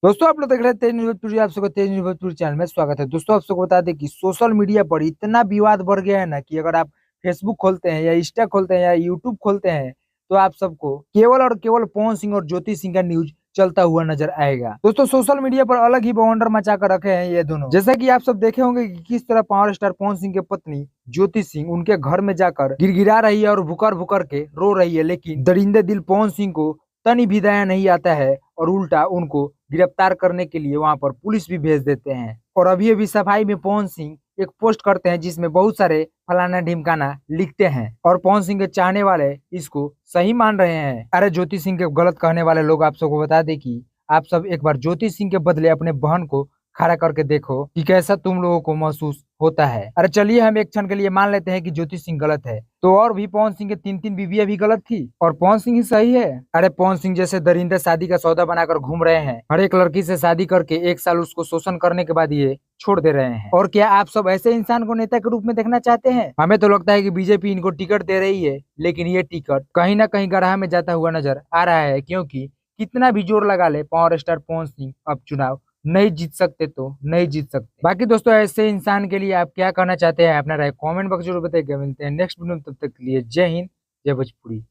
दोस्तों आप लोग देख रहे हैं तेज न्यूज़ भोजपुरी। आप सबका तेज न्यूज़ भोजपुरी चैनल में स्वागत है। दोस्तों आप सबको बता दें कि सोशल मीडिया पर इतना विवाद बढ़ गया है ना कि अगर आप फेसबुक खोलते हैं या इंस्टा खोलते हैं या यूट्यूब खोलते हैं तो आप सबको केवल और केवल पवन सिंह और ज्योति सिंह का न्यूज चलता हुआ नजर आएगा। दोस्तों सोशल मीडिया पर अलग ही बवंडर मचा कर रखे हैं ये दोनों। जैसा कि आप सब देखे होंगे कि किस तरह पावर स्टार पवन सिंह की पत्नी ज्योति सिंह उनके घर में जाकर गिड़गिड़ा रही है और भुकर भुकर के रो रही है, लेकिन दरिंदे दिल पवन सिंह को तनी भी दया नहीं आता है और उल्टा उनको गिरफ्तार करने के लिए वहां पर पुलिस भी भेज देते हैं। और अभी अभी सफाई में पवन सिंह एक पोस्ट करते हैं जिसमें बहुत सारे फलाना ढिमकाना लिखते हैं और पवन सिंह के चाहने वाले इसको सही मान रहे हैं। अरे ज्योति सिंह के गलत कहने वाले लोग आप सबको बता दे कि आप सब एक बार ज्योति सिंह के बदले अपने बहन को खड़ा करके देखो कि कैसा तुम लोगों को महसूस होता है। अरे चलिए हम एक क्षण के लिए मान लेते हैं कि ज्योति सिंह गलत है, तो और भी पवन सिंह के तीन तीन बीवियां भी गलत थी और पवन सिंह ही सही है। अरे पवन सिंह जैसे दरिंदे शादी का सौदा बनाकर घूम रहे हैं, हर एक लड़की से शादी करके एक साल उसको शोषण करने के बाद ये छोड़ दे रहे हैं। और क्या आप सब ऐसे इंसान को नेता के रूप में देखना चाहते हैं? हमें तो लगता है कि बीजेपी इनको टिकट दे रही है, लेकिन ये टिकट कहीं ना कहीं गड्ढा में जाता हुआ नजर आ रहा है, क्योंकि कितना भी जोर लगा ले पावर स्टार पवन सिंह अब चुनाव नहीं जीत सकते तो नहीं जीत सकते। बाकी दोस्तों ऐसे इंसान के लिए आप क्या कहना चाहते हैं? अपना राय कमेंट बॉक्स जरूर बताइएगा। मिलते हैं नेक्स्ट वीडियो में, तब तक के लिए जय हिंद जय भोजपुरी।